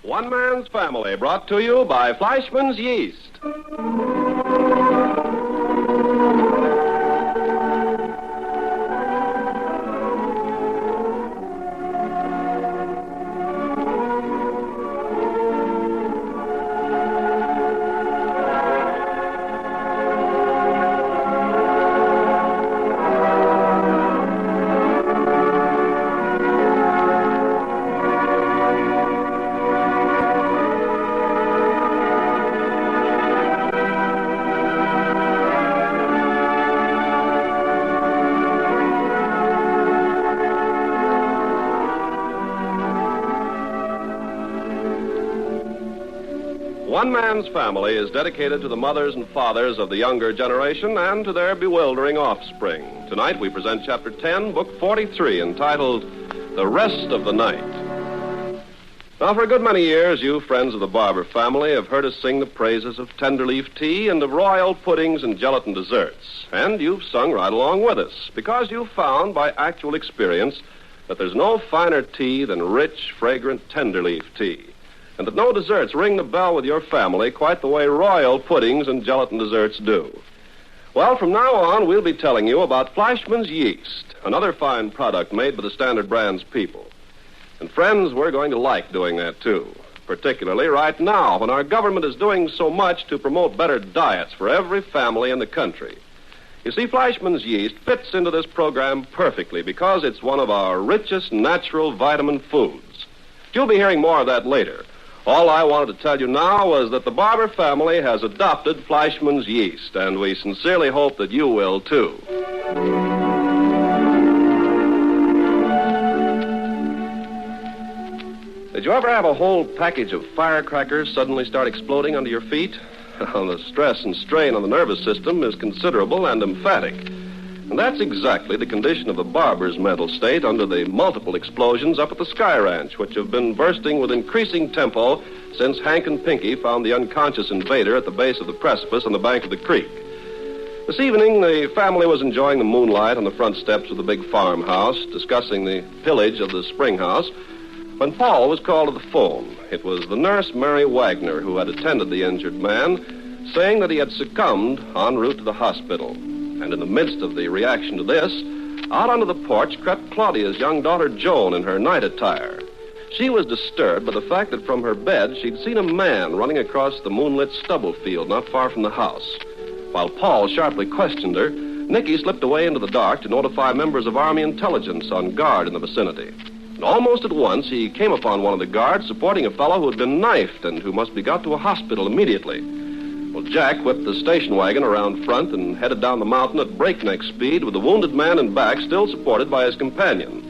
One Man's Family, brought to you by Fleischmann's Yeast. One Man's Family is dedicated to the mothers and fathers of the younger generation and to their bewildering offspring. Tonight we present Chapter 10, Book 43, entitled The Rest of the Night. Now, for a good many years, you friends of the Barber family have heard us sing the praises of Tenderleaf tea and of royal puddings and gelatin desserts. And you've sung right along with us, because you've found by actual experience that there's no finer tea than rich, fragrant Tenderleaf tea. And that no desserts ring the bell with your family quite the way royal puddings and gelatin desserts do. Well, from now on, we'll be telling you about Fleischmann's Yeast, another fine product made by the Standard Brand's people. And friends, we're going to like doing that, too. Particularly right now, when our government is doing so much to promote better diets for every family in the country. You see, Fleischmann's Yeast fits into this program perfectly because it's one of our richest natural vitamin foods. You'll be hearing more of that later. All I wanted to tell you now was that the Barber family has adopted Fleischmann's Yeast, and we sincerely hope that you will, too. Did you ever have a whole package of firecrackers suddenly start exploding under your feet? The stress and strain on the nervous system is considerable and emphatic. And that's exactly the condition of the Barber's mental state under the multiple explosions up at the Sky Ranch, which have been bursting with increasing tempo since Hank and Pinky found the unconscious invader at the base of the precipice on the bank of the creek. This evening, the family was enjoying the moonlight on the front steps of the big farmhouse, discussing the pillage of the spring house, when Paul was called to the phone. It was the nurse, Mary Wagner, who had attended the injured man, saying that he had succumbed en route to the hospital. And in the midst of the reaction to this, out onto the porch crept Claudia's young daughter, Joan, in her night attire. She was disturbed by the fact that from her bed she'd seen a man running across the moonlit stubble field not far from the house. While Paul sharply questioned her, Nicky slipped away into the dark to notify members of Army intelligence on guard in the vicinity. And almost at once, he came upon one of the guards supporting a fellow who had been knifed and who must be got to a hospital immediately. Well, Jack whipped the station wagon around front and headed down the mountain at breakneck speed with the wounded man in back still supported by his companion.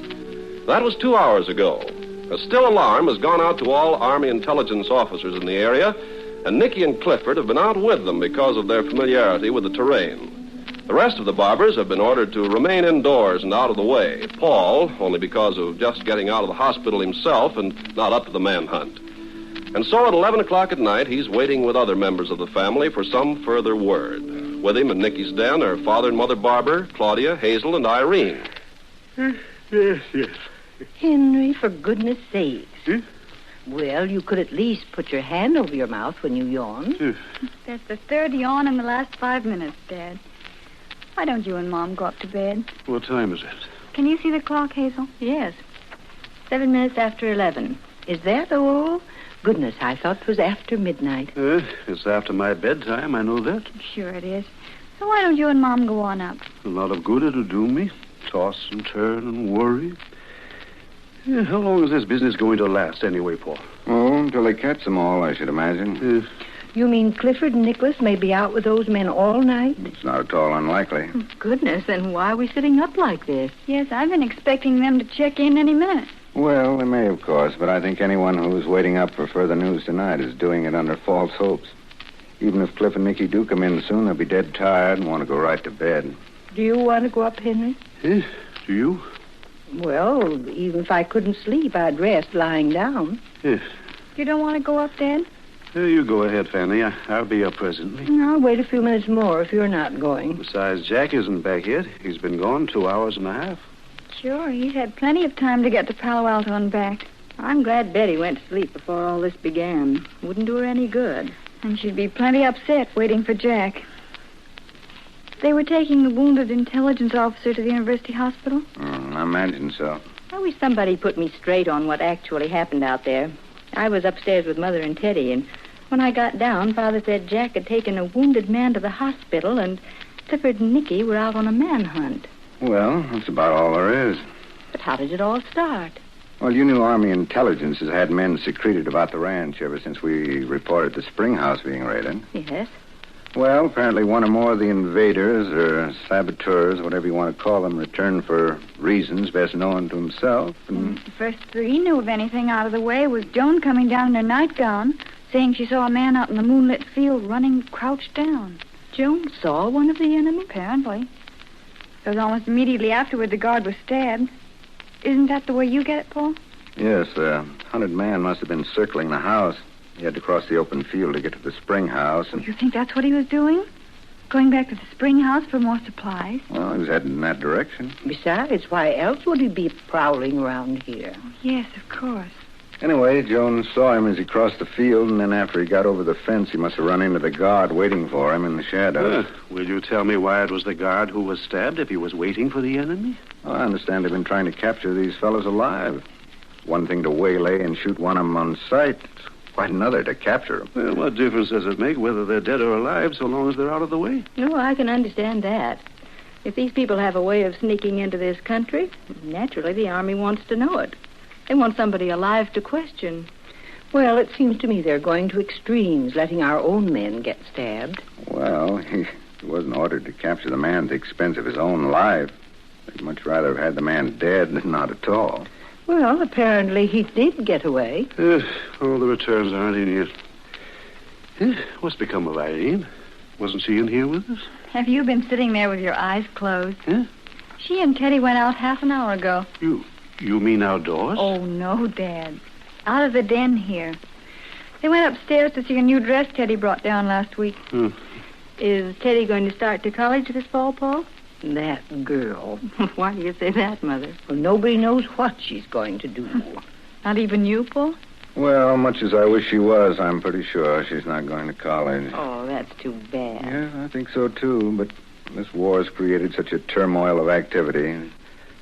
That was 2 hours ago. A still alarm has gone out to all Army intelligence officers in the area, and Nicky and Clifford have been out with them because of their familiarity with the terrain. The rest of the Barbers have been ordered to remain indoors and out of the way. Paul, only because of just getting out of the hospital himself and not up to the manhunt. And so at 11 o'clock at night, he's waiting with other members of the family for some further word. With him in Nicky's den are Father and Mother Barber, Claudia, Hazel, and Irene. Yes. Henry, for goodness sakes. Well, you could at least put your hand over your mouth when you yawn. That's the third yawn in the last 5 minutes, Dad. Why don't you and Mom go up to bed? What time is it? Can you see the clock, Hazel? Yes. 7 minutes after 11. Is that all? Goodness, I thought it was after midnight. It's after my bedtime, I know that. Sure it is. So why don't you and Mom go on up? A lot of good it'll do me. Toss and turn and worry. Yeah, how long is this business going to last anyway, Paul? Oh, until they catch them all, I should imagine. You mean Clifford and Nicholas may be out with those men all night? It's not at all unlikely. Goodness, then why are we sitting up like this? Yes, I've been expecting them to check in any minute. Well, they may, of course, but I think anyone who's waiting up for further news tonight is doing it under false hopes. Even if Cliff and Nicky do come in soon, they'll be dead tired and want to go right to bed. Do you want to go up, Henry? Do you? Well, even if I couldn't sleep, I'd rest lying down. Yes. You don't want to go up, Dad? You go ahead, Fanny. I'll be up presently. I'll wait a few minutes more if you're not going. Besides, Jack isn't back yet. He's been gone 2 hours and a half. Sure, he's had plenty of time to get to Palo Alto and back. I'm glad Betty went to sleep before all this began. Wouldn't do her any good. And she'd be plenty upset waiting for Jack. They were taking the wounded intelligence officer to the university hospital? I imagine so. I wish somebody put me straight on what actually happened out there. I was upstairs with Mother and Teddy, and when I got down, Father said Jack had taken a wounded man to the hospital, and Clifford and Nicky were out on a manhunt. Well, that's about all there is. But how did it all start? Well, you knew Army intelligence has had men secreted about the ranch ever since we reported the spring house being raided. Yes. Well, apparently one or more of the invaders or saboteurs, whatever you want to call them, returned for reasons best known to himself. And The first 3 knew of anything out of the way was Joan coming down in her nightgown, saying she saw a man out in the moonlit field running crouched down. Joan saw one of the enemy? Apparently. Because almost immediately afterward, the guard was stabbed. Isn't that the way you get it, Paul? yes, the hunted man must have been circling the house. He had to cross the open field to get to the spring house. And, You think that's what he was doing? Going back to the spring house for more supplies? well, he was heading in that direction. Besides, why else would he be prowling around here? Yes, of course. Anyway, Jones saw him as he crossed the field, and then after he got over the fence, he must have run into the guard waiting for him in the shadows. Will you tell me why it was the guard who was stabbed if he was waiting for the enemy? Well, I understand they've been trying to capture these fellows alive. One thing to waylay and shoot one of them on sight. It's quite another to capture them. Well, what difference does it make whether they're dead or alive so long as they're out of the way? No, I can understand that. If these people have a way of sneaking into this country, naturally the Army wants to know it. They want somebody alive to question. Well, it seems to me they're going to extremes, letting our own men get stabbed. Well, he wasn't ordered to capture the man at the expense of his own life. They'd much rather have had the man dead than not at all. Well, apparently he did get away. All the returns aren't in yet. What's become of Irene? Wasn't she in here with us? Have you been sitting there with your eyes closed? Huh? She and Teddy went out half an hour ago. You mean outdoors? Oh, no, Dad. Out of the den here. They went upstairs to see a new dress Teddy brought down last week. Is Teddy going to start to college this fall, Paul? That girl. Why do you say that, Mother? Well, nobody knows what she's going to do. Not even you, Paul? Well, much as I wish she was, I'm pretty sure she's not going to college. Oh, that's too bad. Yeah, I think so, too. But this war has created such a turmoil of activity,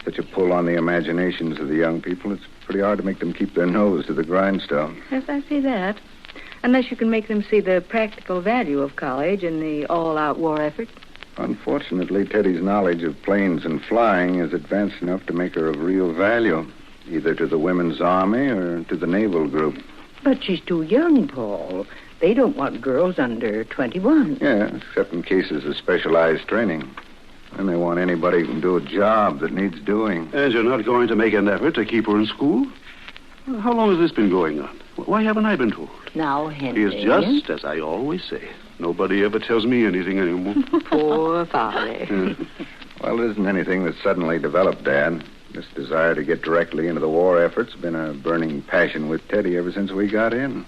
such a pull on the imaginations of the young people, it's pretty hard to make them keep their nose to the grindstone. Yes, I see that. Unless you can make them see the practical value of college and the all-out war effort. Unfortunately, Teddy's knowledge of planes and flying is advanced enough to make her of real value, either to the Women's Army or to the Naval Group. But she's too young, Paul. They don't want girls under 21. Yeah, except in cases of specialized training. And they want anybody who can do a job that needs doing. And you're not going to make an effort to keep her in school? Well, how long has this been going on? Why haven't I been told? Now, Henry. It's just as I always say. Nobody ever tells me anything anymore. Poor father. Well, it isn't anything that suddenly developed, Dad. This desire to get directly into the war effort's been a burning passion with Teddy ever since we got in.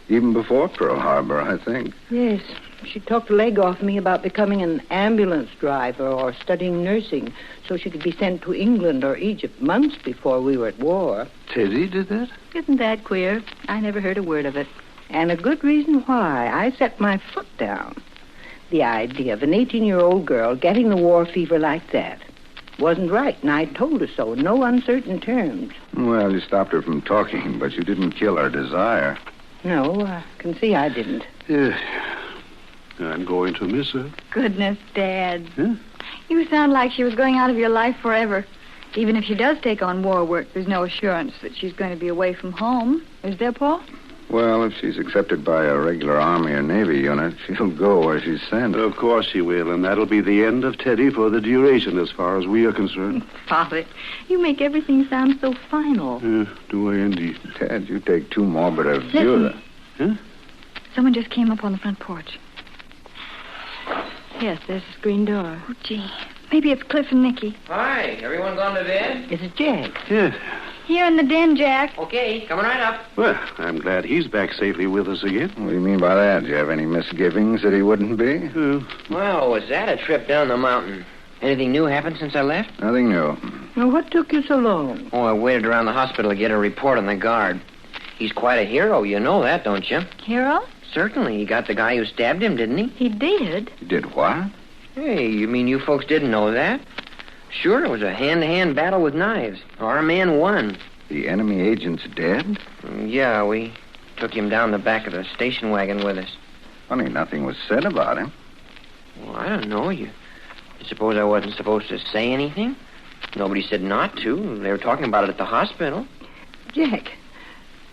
Even before Pearl Harbor, I think. Yes. She talked a leg off me about becoming an ambulance driver or studying nursing so she could be sent to England or Egypt months before we were at war. Teddy did that? Isn't that queer? I never heard a word of it. And a good reason why. I set my foot down. The idea of an 18-year-old girl getting the war fever like that wasn't right, and I told her so in no uncertain terms. Well, you stopped her from talking, but you didn't kill her desire. No, I can see I didn't. Yeah. I'm going to miss her. Goodness, Dad. Huh? You sound like she was going out of your life forever. Even if she does take on war work, there's no assurance that she's going to be away from home. Is there, Paul? Well, if she's accepted by a regular Army or Navy unit, she'll go where she's sent. Of course she will, and that'll be the end of Teddy for the duration as far as we are concerned. Father, you make everything sound so final. Do I indeed? Ted, you take too morbid a view of that. Huh? Someone just came up on the front porch. Yes, there's the screen door. Oh, gee. Maybe it's Cliff and Nicky. Hi, everyone gone to bed? Is it Jack? Yeah. Here in the den, Jack. Okay, coming right up. Well, I'm glad he's back safely with us again. What do you mean by that? Do you have any misgivings that he wouldn't be? Well, was that a trip down the mountain? Anything new happened since I left? Nothing new. Well, what took you so long? Oh, I waited around the hospital to get a report on the guard. He's quite a hero, you know that, don't you? Hero? Certainly. He got the guy who stabbed him, didn't he? He did? You did what? Hey, you mean you folks didn't know that? Sure, it was a hand-to-hand battle with knives. Our man won. The enemy agent's dead? Yeah, we took him down the back of the station wagon with us. Funny, nothing was said about him. Well, I don't know. You suppose I wasn't supposed to say anything? Nobody said not to. They were talking about it at the hospital. Jack,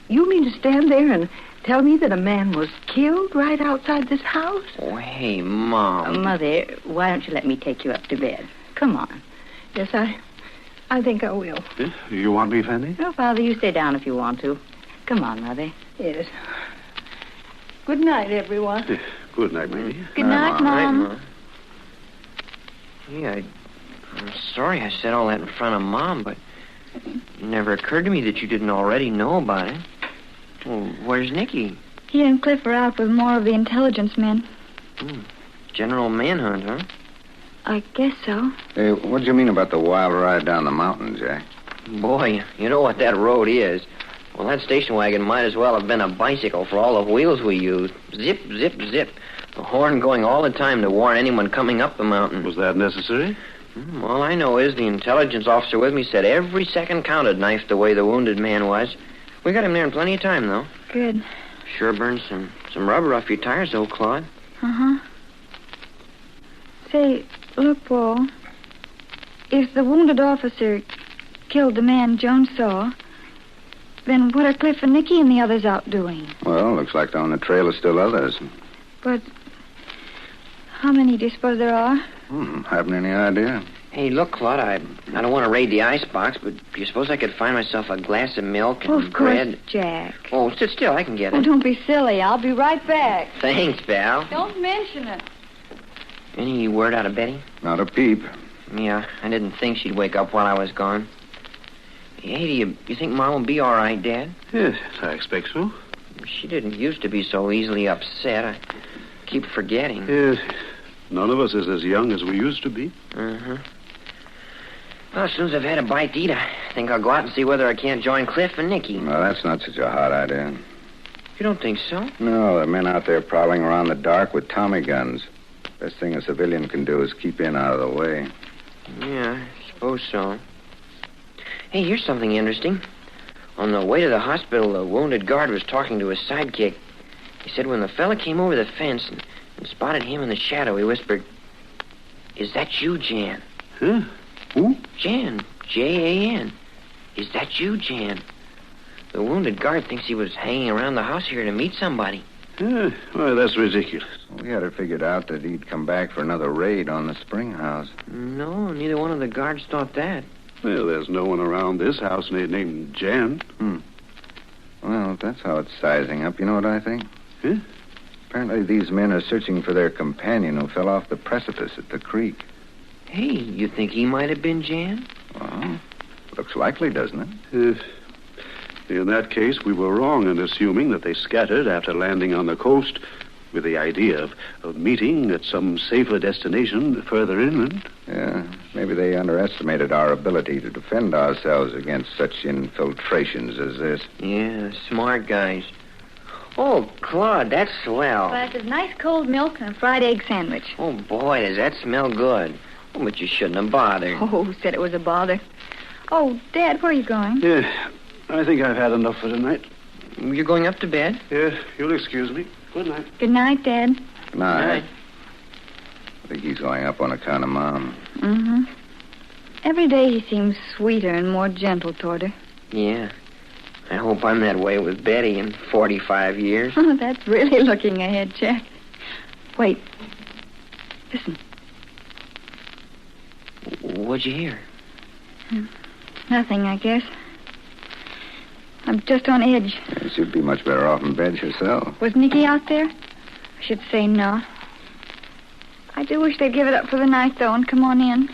you mean to stand there and tell me that a man was killed right outside this house? Oh, hey, Mom. Mother, why don't you let me take you up to bed? Come on. Yes, I think I will. You want me, Fanny? No, Father, you stay down if you want to. Come on, Mother. Yes. Good night, everyone. Good night, baby. Good night, Mom. Yeah, I'm sorry I said all that in front of Mom, but it never occurred to me that you didn't already know about it. Well, where's Nicky? He and Cliff are out with more of the intelligence men. General manhunt, huh? I guess so. Hey, what do you mean about the wild ride down the mountain, Jack? Boy, you know what that road is. Well, that station wagon might as well have been a bicycle for all the wheels we used. Zip, zip, zip. The horn going all the time to warn anyone coming up the mountain. Was that necessary? All I know is the intelligence officer with me said every second counted, knifed the way the wounded man was. We got him there in plenty of time, though. Good. Sure burned some rubber off your tires, old Claude. Uh-huh. Say, look, Paul. If the wounded officer killed the man Jones saw, then what are Cliff and Nicky and the others out doing? Well, looks like on the trail are still others. But how many do you suppose there are? Haven't any idea. Hey, look, Claude, I don't want to raid the icebox, but do you suppose I could find myself a glass of milk and Of course, bread? Jack. Oh, sit still. I can get Oh, it. don't be silly. I'll be right back. Thanks, pal. Don't mention it. Any word out of Betty? Not a peep. Yeah, I didn't think she'd wake up while I was gone. Hey, do you think Mom will be all right, Dad? Yes, I expect so. She didn't used to be so easily upset. I keep forgetting. Yes. None of us is as young as we used to be. Uh-huh. Well, as soon as I've had a bite to eat, I think I'll go out and see whether I can't join Cliff and Nicky. Well, that's not such a hot idea. You don't think so? No, there are men out there prowling around the dark with Tommy guns. Best thing a civilian can do is keep in out of the way. Yeah, I suppose so. Hey, here's something interesting. On the way to the hospital, the wounded guard was talking to his sidekick. He said when the fella came over the fence and spotted him in the shadow, he whispered, "Is that you, Jan?" Huh? Who? Jan. Jan. Is that you, Jan? The wounded guard thinks he was hanging around the house here to meet somebody. Well, that's ridiculous. We had it figured out that he'd come back for another raid on the spring house. No, neither one of the guards thought that. Well, there's no one around this house named Jan. Well, if that's how it's sizing up, you know what I think? Huh? Apparently these men are searching for their companion who fell off the precipice at the creek. Hey, you think he might have been Jan? Well, looks likely, doesn't it? In that case, we were wrong in assuming that they scattered after landing on the coast with the idea of meeting at some safer destination further inland. Yeah, maybe they underestimated our ability to defend ourselves against such infiltrations as this. Yeah, smart guys. Oh, Claude, that's swell. Glass of nice cold milk and a fried egg sandwich. Oh, boy, does that smell good. Oh, but you shouldn't have bothered. Oh, said it was a bother. Oh, Dad, where are you going? Yeah, I think I've had enough for tonight. You're going up to bed? Yeah, you'll excuse me. Good night. Good night, Dad. Good night. I think he's going up on account of Mom. Mm-hmm. Every day he seems sweeter and more gentle toward her. Yeah. I hope I'm that way with Betty in 45 years. Oh, that's really looking ahead, Jack. Wait. Listen. What'd you hear? Nothing, I guess. I'm just on edge. You should be much better off in bed yourself. Was Nicky out there? I should say no. I do wish they'd give it up for the night, though, and come on in.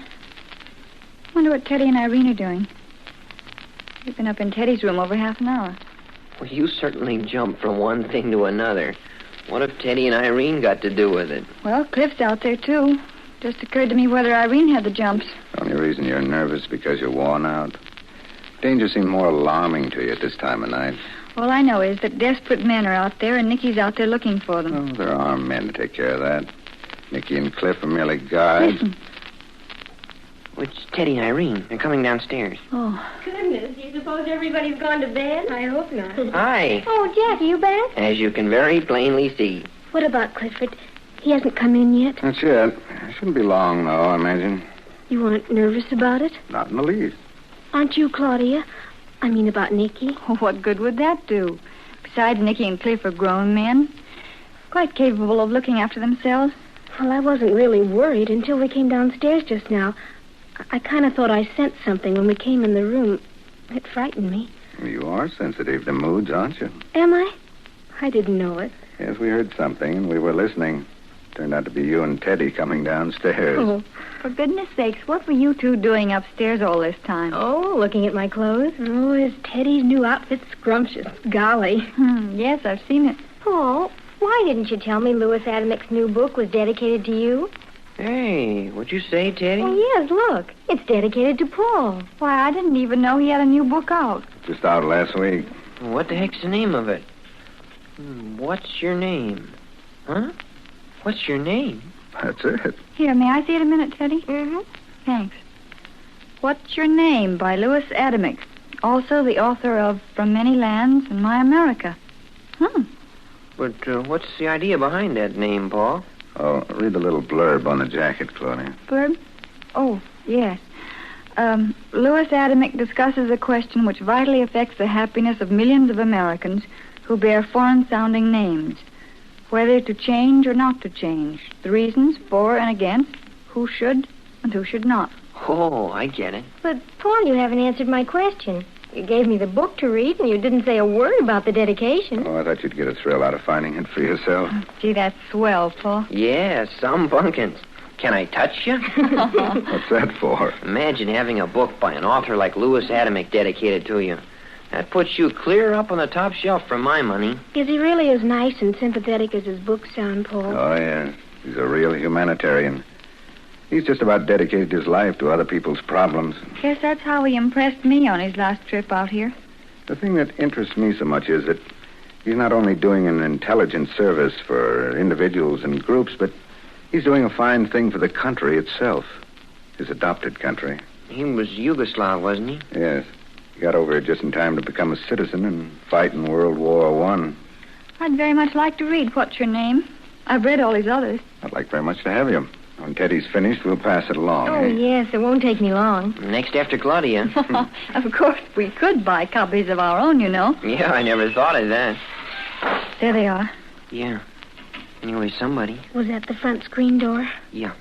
Wonder what Teddy and Irene are doing. We've been up in Teddy's room over half an hour. Well, you certainly jumped from one thing to another. What have Teddy and Irene got to do with it? Well, Cliff's out there, too. Just occurred to me whether Irene had the jumps. Only reason you're nervous because you're worn out? Danger seemed more alarming to you at this time of night. All I know is that desperate men are out there, and Nicky's out there looking for them. Oh, there are men to take care of that. Nicky and Cliff are merely guides. Listen. It's Teddy and Irene. They're coming downstairs. Oh. Goodness, do you suppose everybody's gone to bed? I hope not. Hi. Oh, Jack, are you back? As you can very plainly see. What about Clifford? He hasn't come in yet. That's it. Shouldn't be long, though, I imagine. You aren't nervous about it? Not in the least. Aren't you, Claudia? I mean about Nicky. Oh, what good would that do? Besides, Nicky and Cliff are grown men, quite capable of looking after themselves. Well, I wasn't really worried until we came downstairs just now. I kind of thought I sensed something when we came in the room. It frightened me. You are sensitive to moods, aren't you? Am I? I didn't know it. Yes, we heard something, and we were listening. Turned out to be you and Teddy coming downstairs. Oh. For goodness sakes, what were you two doing upstairs all this time? Oh, looking at my clothes. Oh, is Teddy's new outfit scrumptious? Golly. Yes, I've seen it. Oh, why didn't you tell me Louis Adamick's new book was dedicated to you? Hey, what'd you say, Teddy? Oh, yes, look. It's dedicated to Paul. Why, I didn't even know he had a new book out. Just out last week. What the heck's the name of it? What's your name? Huh? What's your name? That's it. Here, may I see it a minute, Teddy? Mm-hmm. Thanks. What's Your Name by Louis Adamick, also the author of From Many Lands and My America. But what's the idea behind that name, Paul? Oh, read the little blurb on the jacket, Claudia. Blurb? Oh, yes. Louis Adamick discusses a question which vitally affects the happiness of millions of Americans who bear foreign-sounding names. Whether to change or not to change. The reasons for and against. Who should and who should not. Oh, I get it. But, Paul, you haven't answered my question. You gave me the book to read, and you didn't say a word about the dedication. Oh, I thought you'd get a thrill out of finding it for yourself. Gee, that's swell, Paul. Yeah, some bunkins. Can I touch you? What's that for? Imagine having a book by an author like Louis Adamick dedicated to you. That puts you clear up on the top shelf for my money. Is he really as nice and sympathetic as his books sound, Paul? Oh, yeah. He's a real humanitarian. He's just about dedicated his life to other people's problems. Guess that's how he impressed me on his last trip out here. The thing that interests me so much is that he's not only doing an intelligent service for individuals and groups, but he's doing a fine thing for the country itself. His adopted country. He was Yugoslav, wasn't he? Yes. He got over here just in time to become a citizen and fight in World War I. I'd very much like to read What's Your Name. I've read all his others. I'd like very much to have you. When Teddy's finished, we'll pass it along. Oh, yes, it won't take me long. Next after Claudia. Of course, we could buy copies of our own, you know. Yeah, I never thought of that. There they are. Yeah. Anyway, somebody. Was that the front screen door? Yeah.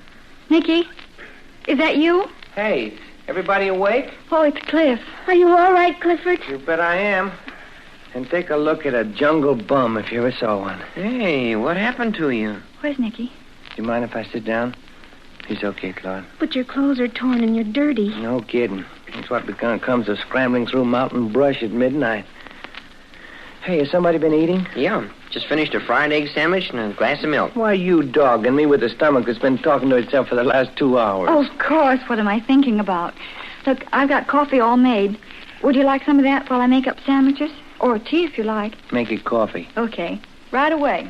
Nicky, is that you? Hey, everybody awake? Oh, it's Cliff. Are you all right, Clifford? You bet I am. And take a look at a jungle bum if you ever saw one. Hey, what happened to you? Where's Nicky? Do you mind if I sit down? He's okay, Claude. But your clothes are torn and you're dirty. No kidding. That's what comes of scrambling through mountain brush at midnight. Hey, has somebody been eating? Yeah, just finished a fried egg sandwich and a glass of milk. Why, you dogging me with a stomach that's been talking to itself for the last 2 hours. Oh, of course. What am I thinking about? Look, I've got coffee all made. Would you like some of that while I make up sandwiches? Or tea, if you like. Make it coffee. Okay. Right away.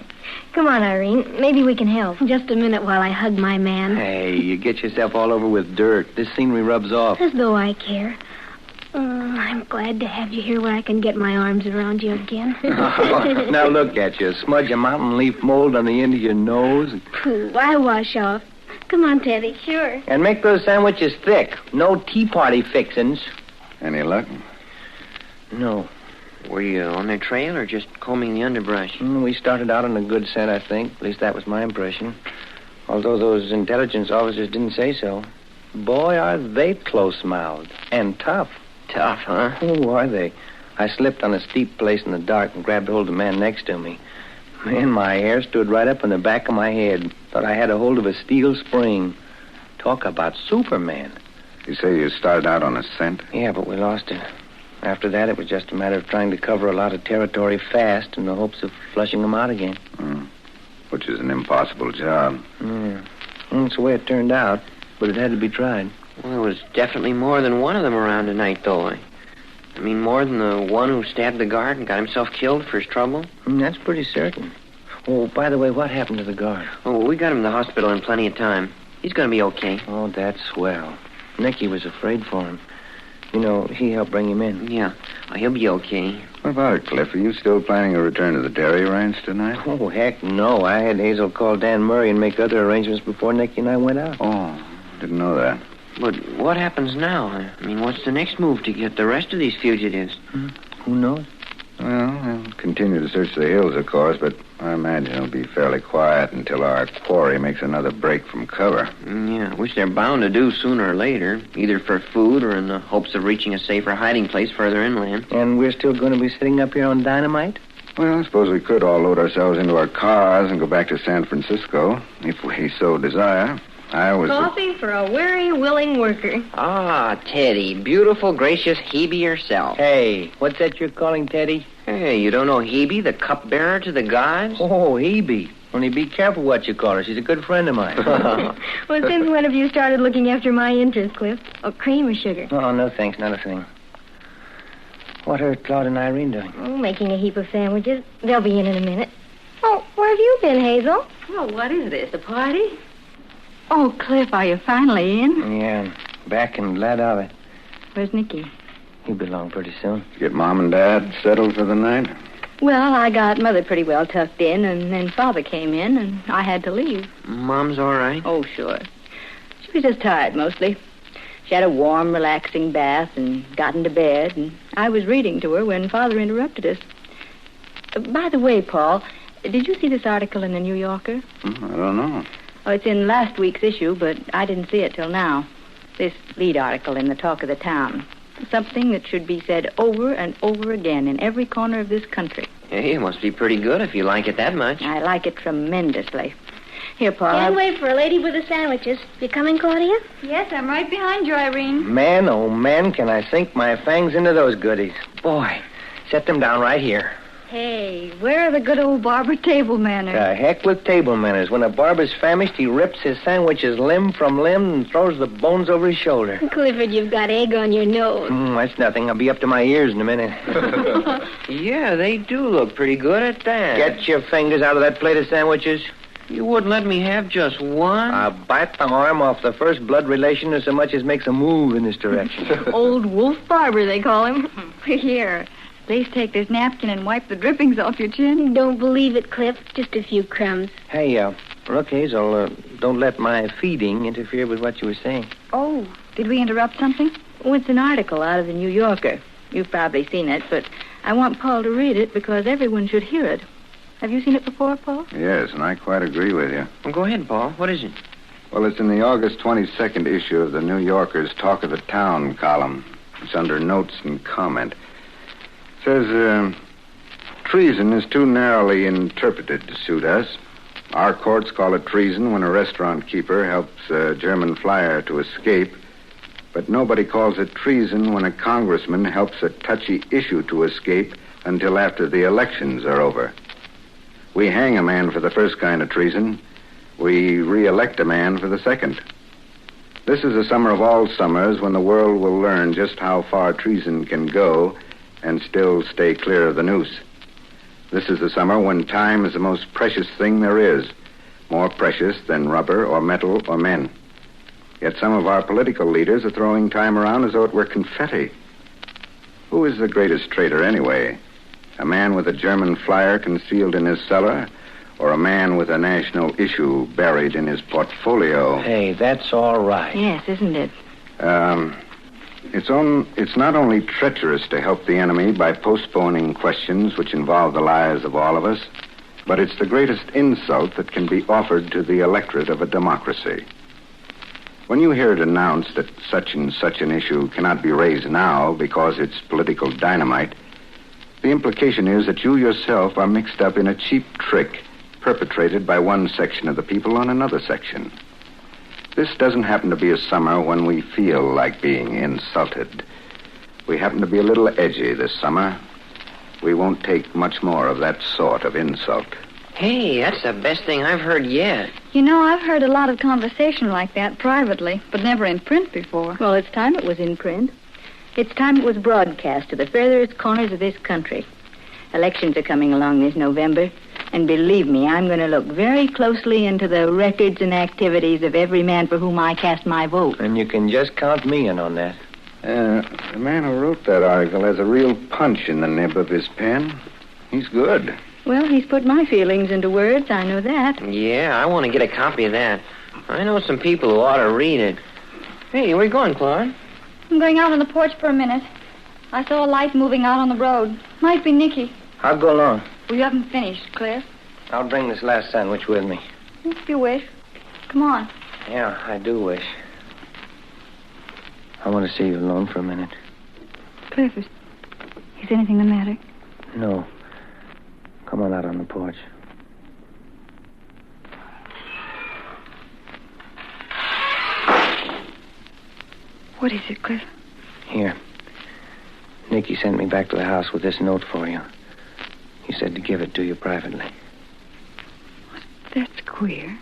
Come on, Irene. Maybe we can help. Just a minute while I hug my man. Hey, you get yourself all over with dirt. This scenery rubs off. As though I care. I'm glad to have you here where I can get my arms around you again. Now look at you. Smudge a mountain leaf mold on the end of your nose. Pooh, I wash off. Come on, Teddy. Sure. And make those sandwiches thick. No tea party fixins. Any luck? No. Were you on their trail or just combing the underbrush? We started out on a good scent, I think. At least that was my impression. Although those intelligence officers didn't say so. Boy, are they close-mouthed. And tough. Tough, huh? Oh, are they? I slipped on a steep place in the dark and grabbed hold of the man next to me. Man, my hair stood right up in the back of my head. Thought I had a hold of a steel spring. Talk about Superman. You say you started out on a scent? Yeah, but we lost it. After that, it was just a matter of trying to cover a lot of territory fast in the hopes of flushing them out again. Which is an impossible job. Yeah. That's the way it turned out, but it had to be tried. Well, there was definitely more than one of them around tonight, though. I mean, more than the one who stabbed the guard and got himself killed for his trouble. That's pretty certain. Oh, by the way, what happened to the guard? Oh, we got him to the hospital in plenty of time. He's going to be okay. Oh, that's swell. Nicky was afraid for him. You know, he helped bring him in. Yeah. Oh, he'll be okay. What about it, Cliff? Are you still planning a return to the dairy ranch tonight? Oh, heck no. I had Hazel call Dan Murray and make other arrangements before Nicky and I went out. Oh, didn't know that. But what happens now? I mean, what's the next move to get the rest of these fugitives? Who knows? Well, we'll continue to search the hills, of course, but I imagine it'll be fairly quiet until our quarry makes another break from cover. Yeah, which they're bound to do sooner or later, either for food or in the hopes of reaching a safer hiding place further inland. And we're still going to be sitting up here on dynamite? Well, I suppose we could all load ourselves into our cars and go back to San Francisco, if we so desire. Coffee for a weary, willing worker. Ah, Teddy, beautiful, gracious Hebe yourself. Hey, what's that you're calling Teddy? Hey, you don't know Hebe, the cupbearer to the gods? Oh, Hebe. Only be careful what you call her. She's a good friend of mine. Well, since when have you started looking after my interest, Cliff? Oh, cream or sugar? Oh, no thanks, not a thing. What are Claude and Irene doing? Oh, making a heap of sandwiches. They'll be in a minute. Oh, where have you been, Hazel? Oh, what is this, a party? Oh, Cliff, are you finally in? Yeah, back and glad of it. Where's Nicky? He'll be along pretty soon. Get Mom and Dad settled for the night? Well, I got Mother pretty well tucked in, and then Father came in, and I had to leave. Mom's all right? Oh, sure. She was just tired, mostly. She had a warm, relaxing bath and got into bed, and I was reading to her when Father interrupted us. By the way, Paul, did you see this article in the New Yorker? I don't know. Oh, it's in last week's issue, but I didn't see it till now. This lead article in the Talk of the Town. Something that should be said over and over again in every corner of this country. Hey, it must be pretty good if you like it that much. I like it tremendously. Here, Paul. Can't wait for a lady with the sandwiches. You coming, Claudia? Yes, I'm right behind you, Irene. Man, oh, man, can I sink my fangs into those goodies. Boy, set them down right here. Hey, where are the good old barber table manners? The heck with table manners. When a barber's famished, he rips his sandwiches limb from limb and throws the bones over his shoulder. Clifford, you've got egg on your nose. That's nothing. I'll be up to my ears in a minute. Yeah, they do look pretty good at that. Get your fingers out of that plate of sandwiches. You wouldn't let me have just one? I'll bite the arm off the first blood relation as so much as makes a move in this direction. Old Wolf Barber, they call him. Here, please take this napkin and wipe the drippings off your chin. Don't believe it, Cliff. Just a few crumbs. Hey, look, Hazel, don't let my feeding interfere with what you were saying. Oh, did we interrupt something? Oh, it's an article out of the New Yorker. You've probably seen it, but I want Paul to read it because everyone should hear it. Have you seen it before, Paul? Yes, and I quite agree with you. Well, go ahead, Paul. What is it? Well, it's in the August 22nd issue of the New Yorker's Talk of the Town column. It's under Notes and Comment. It says, treason is too narrowly interpreted to suit us. Our courts call it treason when a restaurant keeper helps a German flyer to escape, but nobody calls it treason when a congressman helps a touchy issue to escape until after the elections are over. We hang a man for the first kind of treason. We re-elect a man for the second. This is a summer of all summers when the world will learn just how far treason can go and still stay clear of the noose. This is the summer when time is the most precious thing there is, more precious than rubber or metal or men. Yet some of our political leaders are throwing time around as though it were confetti. Who is the greatest traitor anyway? A man with a German flyer concealed in his cellar, or a man with a national issue buried in his portfolio? Hey, that's all right. Yes, isn't it? It's not only treacherous to help the enemy by postponing questions which involve the lives of all of us, but it's the greatest insult that can be offered to the electorate of a democracy. When you hear it announced that such and such an issue cannot be raised now because it's political dynamite, the implication is that you yourself are mixed up in a cheap trick perpetrated by one section of the people on another section. This doesn't happen to be a summer when we feel like being insulted. We happen to be a little edgy this summer. We won't take much more of that sort of insult. Hey, that's the best thing I've heard yet. You know, I've heard a lot of conversation like that privately, but never in print before. Well, it's time it was in print. It's time it was broadcast to the furthest corners of this country. Elections are coming along this November, and believe me, I'm going to look very closely into the records and activities of every man for whom I cast my vote. And you can just count me in on that. The man who wrote that article has a real punch in the nib of his pen. He's good. Well, he's put my feelings into words, I know that. Yeah, I want to get a copy of that. I know some people who ought to read it. Hey, where you going, Claude? I'm going out on the porch for a minute. I saw a light moving out on the road. Might be Nicky. I'll go along. Well, you haven't finished, Cliff. I'll bring this last sandwich with me. If you wish. Come on. Yeah, I do wish. I want to see you alone for a minute. Cliff, is anything the matter? No. Come on out on the porch. What is it, Cliff? Here. Nicky sent me back to the house with this note for you. He said to give it to you privately. That's queer.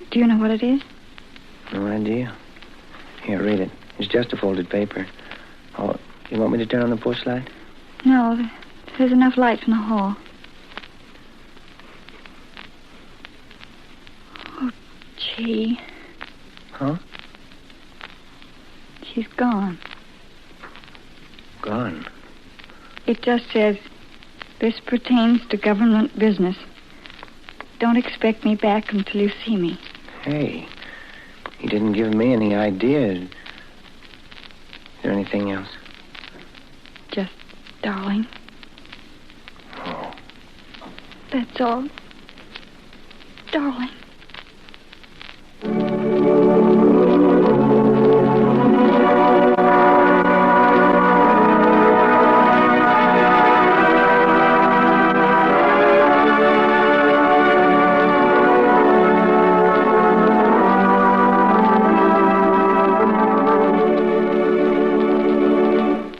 Do you know what it is? No idea. Here, read it. It's just a folded paper. Oh, you want me to turn on the push light? No, there's enough light from the hall. Oh, gee. Huh? She's gone. Gone? It just says, this pertains to government business. Don't expect me back until you see me. Hey, he didn't give me any idea. Is there anything else? Just, darling. Oh. That's all. Darling.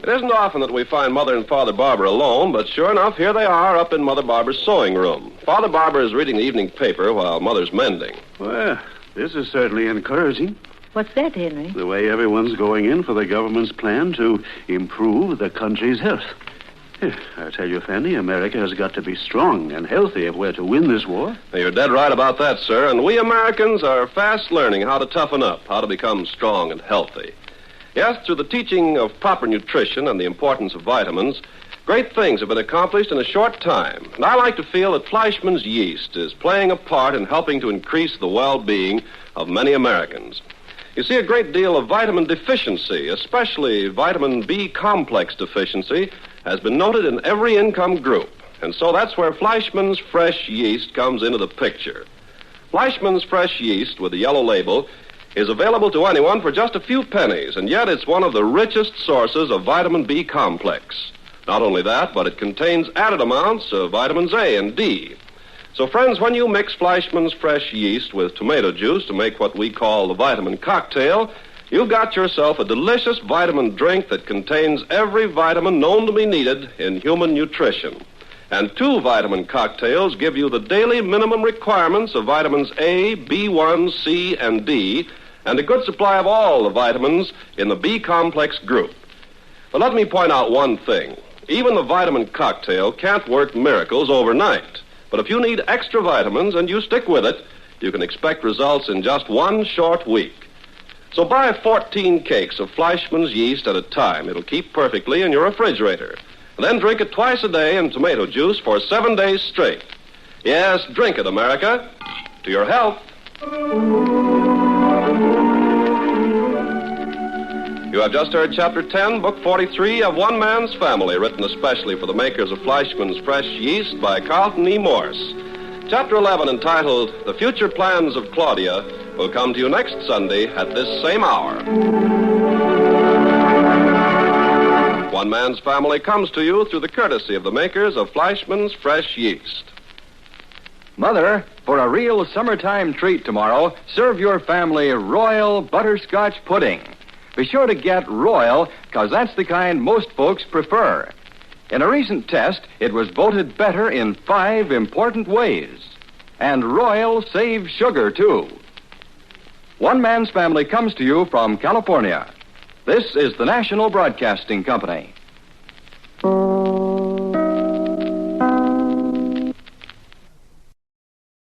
It isn't often that we find Mother and Father Barber alone, but sure enough, here they are up in Mother Barber's sewing room. Father Barber is reading the evening paper while Mother's mending. Well, this is certainly encouraging. What's that, Henry? The way everyone's going in for the government's plan to improve the country's health. I tell you, Fanny, America has got to be strong and healthy if we're to win this war. Now, you're dead right about that, sir, and we Americans are fast learning how to toughen up, how to become strong and healthy. Yes, through the teaching of proper nutrition and the importance of vitamins, great things have been accomplished in a short time. And I like to feel that Fleischmann's yeast is playing a part in helping to increase the well-being of many Americans. You see, a great deal of vitamin deficiency, especially vitamin B complex deficiency, has been noted in every income group. And so that's where Fleischmann's fresh yeast comes into the picture. Fleischmann's fresh yeast with the yellow label is available to anyone for just a few pennies, and yet it's one of the richest sources of vitamin B complex. Not only that, but it contains added amounts of vitamins A and D. So, friends, when you mix Fleischmann's fresh yeast with tomato juice to make what we call the vitamin cocktail, you've got yourself a delicious vitamin drink that contains every vitamin known to be needed in human nutrition. And 2 vitamin cocktails give you the daily minimum requirements of vitamins A, B1, C, and D, and a good supply of all the vitamins in the B complex group. But let me point out one thing. Even the vitamin cocktail can't work miracles overnight. But if you need extra vitamins and you stick with it, you can expect results in just 1 short week. So buy 14 cakes of Fleischmann's yeast at a time. It'll keep perfectly in your refrigerator. And then drink it twice a day in tomato juice for 7 days straight. Yes, drink it, America. To your health. You have just heard Chapter 10, Book 43 of One Man's Family, written especially for the makers of Fleischmann's Fresh Yeast by Carlton E. Morse. Chapter 11, entitled The Future Plans of Claudia, will come to you next Sunday at this same hour. One Man's Family comes to you through the courtesy of the makers of Fleischmann's Fresh Yeast. Mother, for a real summertime treat tomorrow, serve your family Royal Butterscotch Pudding. Be sure to get Royal, because that's the kind most folks prefer. In a recent test, it was voted better in 5 important ways. And Royal saves sugar, too. One Man's Family comes to you from California. This is the National Broadcasting Company.